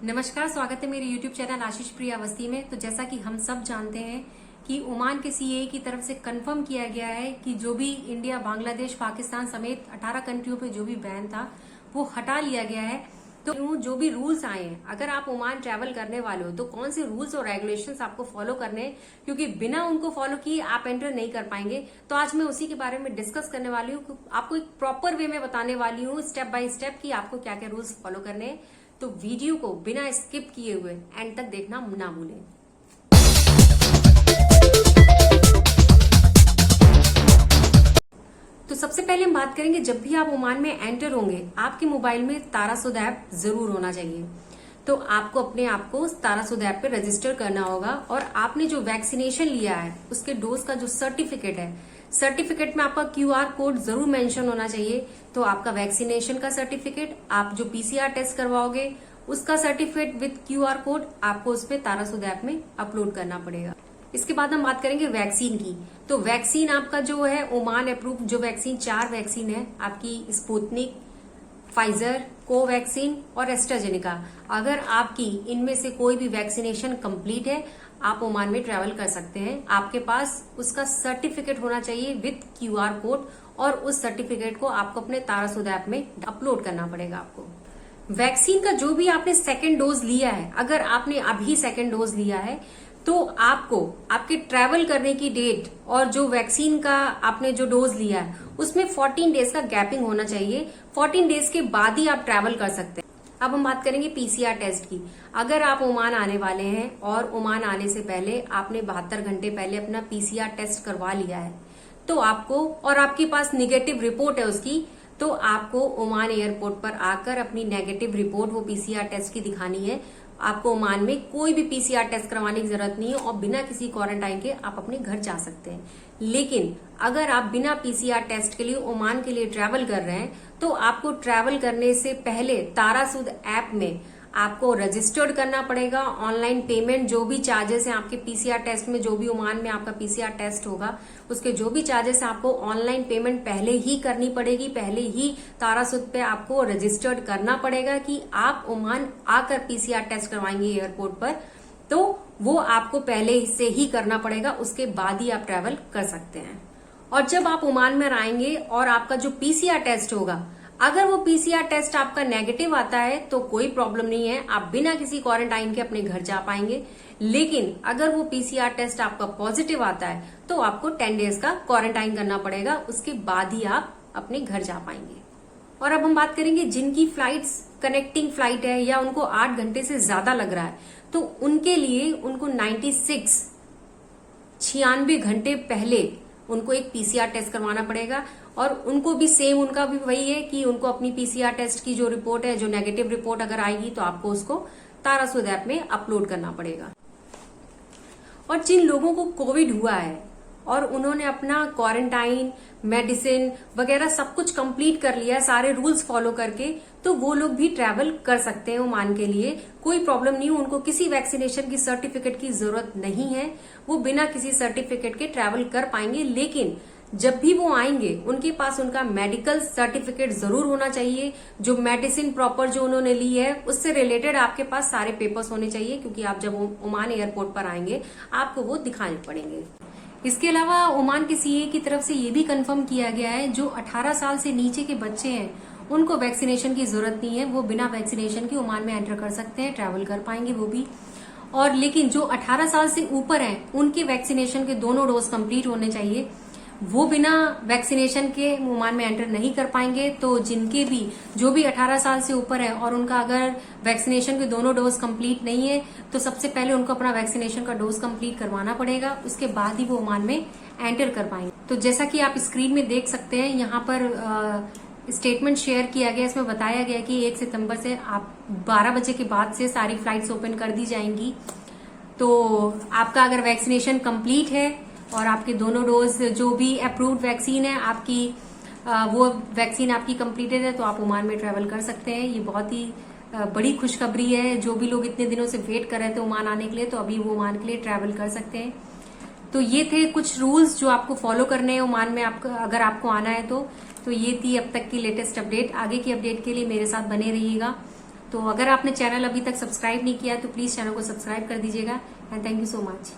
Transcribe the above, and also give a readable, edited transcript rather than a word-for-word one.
नमस्कार, स्वागत है मेरे YouTube चैनल आशीष प्रिया अवस्थी में। तो जैसा कि हम सब जानते हैं कि ओमान के सीए की तरफ से कंफर्म किया गया है कि जो भी इंडिया, बांग्लादेश, पाकिस्तान समेत 18 कंट्रियों पे जो भी बैन था वो हटा लिया गया है। तो जो भी रूल्स आए हैं, अगर आप ओमान ट्रैवल करने वाले हो तो कौन से रूल्स और रेगुलेशंस आपको फॉलो करने हैं, क्योंकि बिना उनको फॉलो किए आप एंटर नहीं कर पाएंगे। तो आज मैं उसी के बारे में डिस्कस करने वाली हूँ, आपको एक प्रॉपर वे में बताने वाली हूँ स्टेप बाय स्टेप कि आपको क्या क्या रूल्स फॉलो करने हैं। तो वीडियो को बिना स्किप किए हुए एंड तक देखना ना भूलें। तो सबसे पहले हम बात करेंगे, जब भी आप ओमान में एंटर होंगे आपके मोबाइल में तारासुद ऐप जरूर होना चाहिए। तो आपको अपने आप को तारासुद ऐप पे रजिस्टर करना होगा और आपने जो वैक्सीनेशन लिया है उसके डोज का जो सर्टिफिकेट है, सर्टिफिकेट में आपका क्यूआर कोड जरूर मेंशन होना चाहिए। तो आपका वैक्सीनेशन का सर्टिफिकेट, आप जो पीसीआर टेस्ट करवाओगे उसका सर्टिफिकेट विद क्यूआर कोड आपको उस पे तारासुद ऐप में अपलोड करना पड़ेगा। इसके बाद हम बात करेंगे वैक्सीन की। तो वैक्सीन आपका जो है ओमान अप्रूव जो वैक्सीन 4 वैक्सीन है आपकी, स्पुतनिक, फाइजर, कोवैक्सीन और एस्ट्राजेनेका। अगर आपकी इनमें से कोई भी वैक्सीनेशन कंप्लीट है आप ओमान में ट्रैवल कर सकते हैं। आपके पास उसका सर्टिफिकेट होना चाहिए विद क्यूआर कोड और उस सर्टिफिकेट को आपको अपने तारासुद ऐप में अपलोड करना पड़ेगा। आपको वैक्सीन का जो भी आपने सेकेंड डोज लिया है, अगर आपने अभी सेकेंड डोज लिया है तो आपको आपके ट्रैवल करने की डेट और जो वैक्सीन का आपने जो डोज लिया है उसमें 14 डेज का गैपिंग होना चाहिए। 14 डेज के बाद ही आप ट्रैवल कर सकते हैं। अब हम बात करेंगे पीसीआर टेस्ट की। अगर आप ओमान आने वाले हैं और ओमान आने से पहले आपने 72 घंटे पहले अपना पीसीआर टेस्ट करवा लिया है तो आपको, और आपके पास निगेटिव रिपोर्ट है उसकी, तो आपको ओमान एयरपोर्ट पर आकर अपनी नेगेटिव रिपोर्ट वो पीसीआर टेस्ट की दिखानी है। आपको ओमान में कोई भी पीसीआर टेस्ट करवाने की जरूरत नहीं है और बिना किसी क्वारंटाइन के आप अपने घर जा सकते हैं। लेकिन अगर आप बिना पीसीआर टेस्ट के लिए ओमान के लिए ट्रैवल कर रहे हैं तो आपको ट्रैवल करने से पहले तारासुद ऐप में आपको रजिस्टर्ड करना पड़ेगा। ऑनलाइन पेमेंट, जो भी चार्जेस हैं आपके पीसीआर टेस्ट में, जो भी ओमान में आपका पीसीआर टेस्ट होगा उसके जो भी चार्जेस हैं आपको ऑनलाइन पेमेंट पहले ही करनी पड़ेगी। पहले ही तारासुद पे आपको रजिस्टर्ड करना पड़ेगा कि आप ओमान आकर पीसीआर टेस्ट करवाएंगे एयरपोर्ट पर, तो वो आपको पहले से ही करना पड़ेगा। उसके बाद ही आप ट्रैवल कर सकते हैं। और जब आप ओमान में आएंगे और आपका जो पीसीआर टेस्ट होगा, अगर वो पीसीआर टेस्ट आपका नेगेटिव आता है तो कोई प्रॉब्लम नहीं है, आप बिना किसी क्वारंटाइन के अपने घर जा पाएंगे। लेकिन अगर वो पीसीआर टेस्ट आपका पॉजिटिव आता है तो आपको 10 डेज का क्वारंटाइन करना पड़ेगा। उसके बाद ही आप अपने घर जा पाएंगे। और अब हम बात करेंगे जिनकी फ्लाइट्स कनेक्टिंग फ्लाइट है या उनको 8 घंटे से ज्यादा लग रहा है तो उनके लिए उनको 96 घंटे पहले उनको एक पीसीआर टेस्ट करवाना पड़ेगा। और उनको भी सेम, उनका भी वही है कि उनको अपनी पीसीआर टेस्ट की जो रिपोर्ट है, जो नेगेटिव रिपोर्ट अगर आएगी तो आपको उसको तारासुद ऐप में अपलोड करना पड़ेगा। और जिन लोगों को कोविड हुआ है और उन्होंने अपना क्वारंटाइन, मेडिसिन वगैरह सब कुछ कंप्लीट कर लिया है सारे रूल्स फॉलो करके, तो वो लोग भी ट्रैवल कर सकते हैं ओमान के लिए। कोई प्रॉब्लम नहीं, उनको किसी वैक्सीनेशन की सर्टिफिकेट की जरूरत नहीं है, वो बिना किसी सर्टिफिकेट के ट्रैवल कर पाएंगे। लेकिन जब भी वो आएंगे उनके पास उनका मेडिकल सर्टिफिकेट जरूर होना चाहिए। जो मेडिसिन प्रॉपर जो उन्होंने ली है उससे रिलेटेड आपके पास सारे पेपर्स होने चाहिए, क्योंकि आप जब ओमान एयरपोर्ट पर आएंगे आपको वो दिखाने पड़ेंगे। इसके अलावा ओमान के सीए की तरफ से ये भी कंफर्म किया गया है, जो 18 साल से नीचे के बच्चे हैं उनको वैक्सीनेशन की जरूरत नहीं है, वो बिना वैक्सीनेशन के ओमान में एंटर कर सकते हैं, ट्रैवल कर पाएंगे वो भी। और लेकिन जो 18 साल से ऊपर हैं उनके वैक्सीनेशन के दोनों डोज कंप्लीट होने चाहिए, वो बिना वैक्सीनेशन के ओमान में एंटर नहीं कर पाएंगे। तो जिनके भी जो भी 18 साल से ऊपर है और उनका अगर वैक्सीनेशन के दोनों डोज कंप्लीट नहीं है तो सबसे पहले उनको अपना वैक्सीनेशन का डोज कंप्लीट करवाना पड़ेगा, उसके बाद ही वो ओमान में एंटर कर पाएंगे। तो जैसा कि आप स्क्रीन में देख सकते हैं, यहाँ पर स्टेटमेंट शेयर किया गया, इसमें बताया गया कि 1 सितंबर से आप 12 बजे के बाद से सारी फ्लाइट्स ओपन कर दी जाएंगी। तो आपका अगर वैक्सीनेशन कंप्लीट है और आपके दोनों डोज जो भी अप्रूव्ड वैक्सीन है आपकी, वो वैक्सीन आपकी कंप्लीटेड है तो आप ओमान में ट्रैवल कर सकते हैं। ये बहुत ही बड़ी खुशखबरी है। जो भी लोग इतने दिनों से वेट कर रहे थे ओमान आने के लिए, तो अभी वो ओमान के लिए ट्रैवल कर सकते हैं। तो ये थे कुछ रूल्स जो आपको फॉलो करने हैं ओमान में अगर आपको आना है तो ये थी अब तक की लेटेस्ट अपडेट। आगे की अपडेट के लिए मेरे साथ बने रहिएगा। तो अगर आपने चैनल अभी तक सब्सक्राइब नहीं किया तो प्लीज चैनल को सब्सक्राइब कर दीजिएगा and thank you so much.